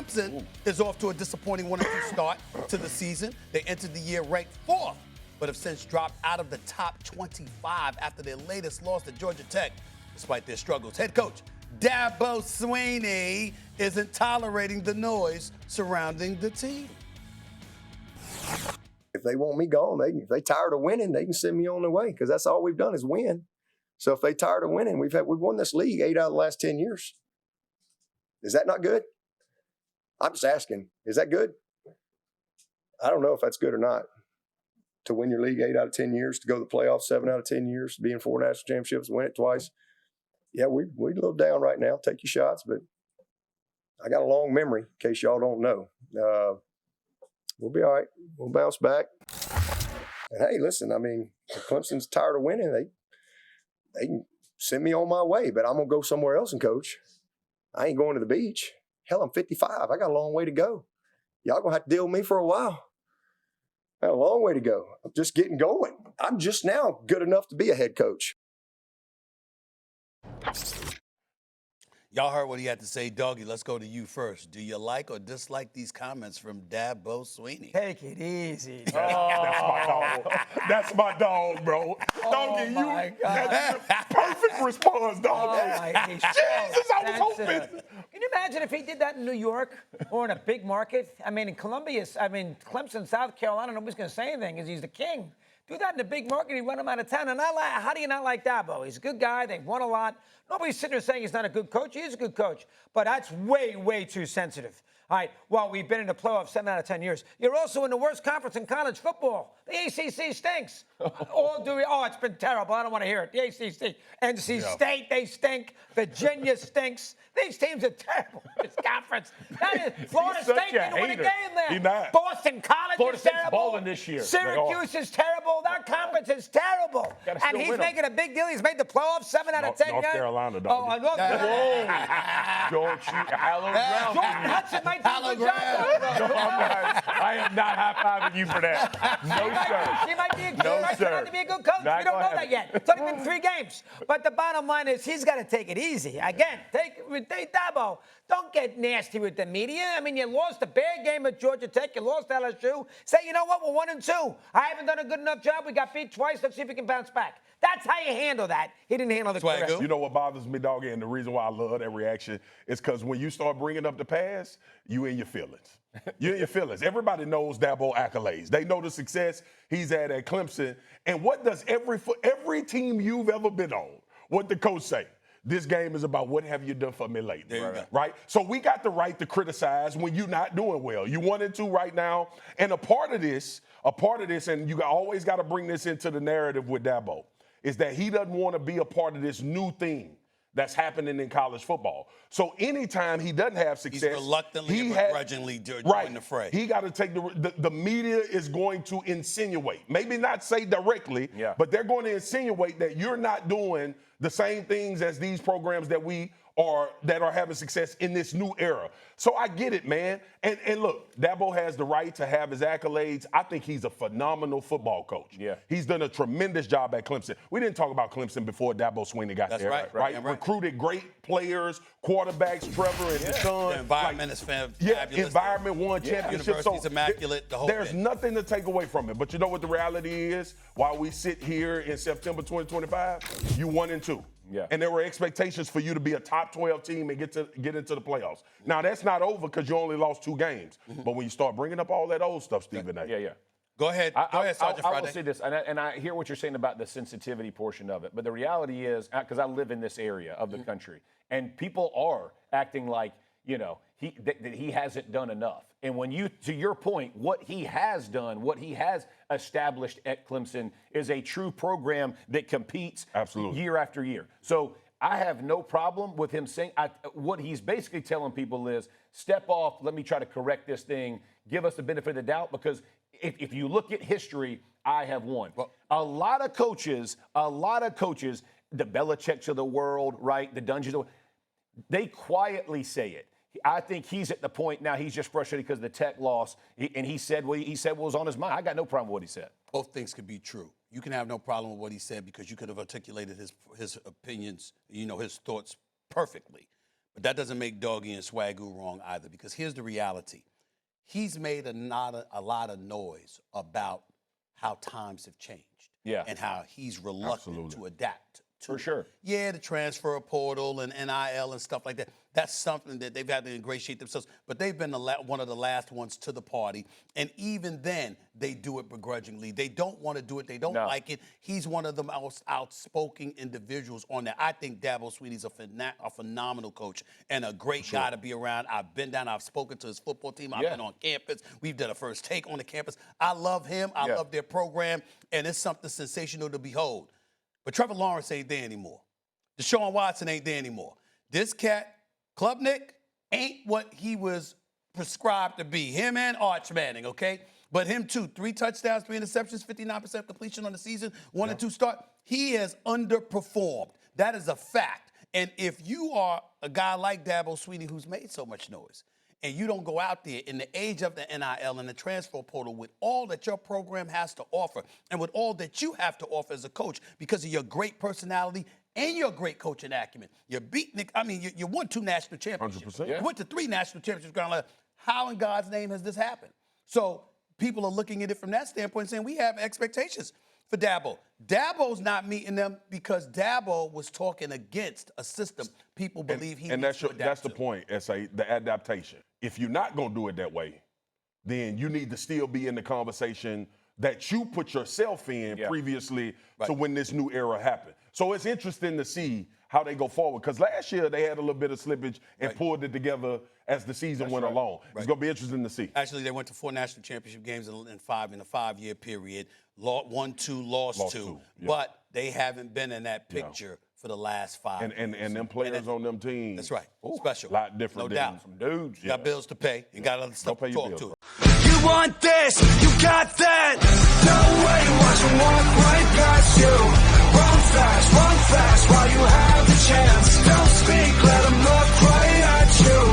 Clemson is off to a disappointing 1-2 start to the season. They entered the year ranked 4th, but have since dropped out of the top 25 after their latest loss to Georgia Tech, despite their struggles. Head coach Dabo Swinney isn't tolerating the noise surrounding the team. If they want me gone, if they tired of winning, they can send me on their way because that's all we've done is win. So if they tired of winning, we've won this league 8 out of the last 10 years. Is that not good? I'm just asking, is that good? I don't know if that's good or not. To win your league 8 out of 10 years, to go to the playoffs 7 out of 10 years, to be in 4 national championships, win it twice. Yeah, we're a little down right now. Take your shots, but I got a long memory, in case y'all don't know. We'll be all right. We'll bounce back. And hey, listen, I mean, if Clemson's tired of winning, they can send me on my way, but I'm going to go somewhere else and coach. I ain't going to the beach. Hell, I'm 55. I got a long way to go. Y'all going to have to deal with me for a while. I got a long way to go. I'm just getting going. I'm just now good enough to be a head coach. Y'all heard what he had to say. Doggy, let's go to you first. Do you like or dislike these comments from Dabo Swinney? Take it easy. That's my dog. That's my dog, bro. Doggy, that's the perfect response, dog. Jesus, I was hoping. Can you imagine if he did that in New York or in a big market? I mean, in Clemson, South Carolina, nobody's going to say anything because he's the king. Do that in a big market, he run him out of town. And how do you not like Dabo? He's a good guy. They've won a lot. Nobody's sitting there saying he's not a good coach. He is a good coach. But that's way, way too sensitive. All right, well, we've been in the playoffs 7 out of 10 years. You're also in the worst conference in college football. The ACC stinks. It's been terrible. I don't want to hear it. The ACC. NC State, they stink. Virginia stinks. These teams are terrible in this conference. Florida State didn't win a game there. Boston College is terrible. Balling this year. Syracuse is terrible. That conference is terrible. And he's making a big deal. He's made the playoffs 7 out of 10 North Carolina, dog. North Carolina. Don't you hallowed ground. Jordan Hudson might do a good job. I am not high-fiving you for that. No, sir. He might turn out to be a good coach. We don't know that yet. It's only been 3 games. But the bottom line is he's got to take it easy. Again, take Dabo. Don't get nasty with the media. I mean, you lost a bad game at Georgia Tech. You lost LSU. Say, you know what? We're 1-2. I haven't done a good enough job. We got beat twice. Let's see if we can bounce back. That's how you handle that. He didn't handle the Swagu. You know what bothers me, doggy, and the reason why I love that reaction is because when you start bringing up the past, you in your feelings. You're in your feelings. Everybody knows Dabo accolades. They know the success he's had at Clemson. And what does every team you've ever been on, what the coach say? This game is about what have you done for me lately, right? So we got the right to criticize when you're not doing well. You 1-2 right now, and a part of this, and you always got to bring this into the narrative with Dabo, is that he doesn't want to be a part of this new thing that's happening in college football. So anytime he doesn't have success, he's reluctantly and begrudgingly joining the fray. He got to take the media is going to insinuate, maybe not say directly, but they're going to insinuate that you're not doing the same things as these programs that are having success in this new era. So I get it, man. And look, Dabo has the right to have his accolades. I think he's a phenomenal football coach. Yeah. He's done a tremendous job at Clemson. We didn't talk about Clemson before Dabo Swinney got there. That's right. Recruited great players, quarterbacks, Trevor and Deshaun. The environment is fabulous. Yeah, environment won championships. University's immaculate, the whole There's bit. nothing to take away from it. But you know what the reality is? While we sit here in September 2025, you 1-2. Yeah. And there were expectations for you to be a top 12 team and get into the playoffs. Now, that's not over because you only lost 2 games. But when you start bringing up all that old stuff, Stephen A. Yeah. Go ahead. Sergeant I Friday. will say this, and I hear what you're saying about the sensitivity portion of it. But the reality is, because I live in this area of the country, and people are acting like, that he hasn't done enough. And when to your point, what he has done, what he has established at Clemson is a true program that competes year after year. So I have no problem with him saying what he's basically telling people is step off. Let me try to correct this thing. Give us the benefit of the doubt, because if you look at history, I have won. Well, a lot of coaches, the Belichick's of the world, right? The Dungeons, they quietly say it. I think he's at the point now he's just frustrated because of the Tech loss, and he said what was on his mind. I got no problem with what he said. Both things could be true. You can have no problem with what he said because you could have articulated his opinions, his thoughts perfectly. But that doesn't make Doggy and Swagu wrong either, because here's the reality. He's made a lot of noise about how times have changed and how he's reluctant to adapt. For sure. Yeah, the transfer portal and NIL and stuff like that. That's something that they've had to ingratiate themselves. But they've been one of the last ones to the party. And even then, they do it begrudgingly. They don't want to do it. They don't like it. He's one of the most outspoken individuals on that. I think Dabo Swinney's a phenomenal coach and a great guy to be around. I've been down. I've spoken to his football team. I've been on campus. We've done a first take on the campus. I love him. I love their program. And it's something sensational to behold. But Trevor Lawrence ain't there anymore. Deshaun Watson ain't there anymore. This cat, Klubnik, ain't what he was prescribed to be. Him and Arch Manning, okay? But him too. 3 touchdowns, 3 interceptions, 59% completion on the season, 1 and 2 start. He has underperformed. That is a fact. And if you are a guy like Dabo Swinney who's made so much noise, and you don't go out there in the age of the NIL and the transfer portal with all that your program has to offer and with all that you have to offer as a coach because of your great personality and your great coaching acumen. You beat Nick. I mean, you won 2 national championships. 100%. You went to 3 national championships. How in God's name has this happened? So people are looking at it from that standpoint and saying we have expectations for Dabo. Dabo's not meeting them because Dabo was talking against a system people believe he needs to adapt that's the to. point, S.A., the adaptation. If you're not going to do it that way, then you need to still be in the conversation that you put yourself in previously to when this new era happened. So it's interesting to see how they go forward, because last year they had a little bit of slippage and pulled it together as the season went along. It's going to be interesting to see. Actually, they went to 4 national championship games in a 5-year period. Won 2, lost 2. But they haven't been in that picture for the last 5 years. And them players on them teams. That's right. Special. A lot different. No doubt. Some dudes. You got bills to pay. You got other stuff to talk to. You want this, you got that. No way, watch them walk right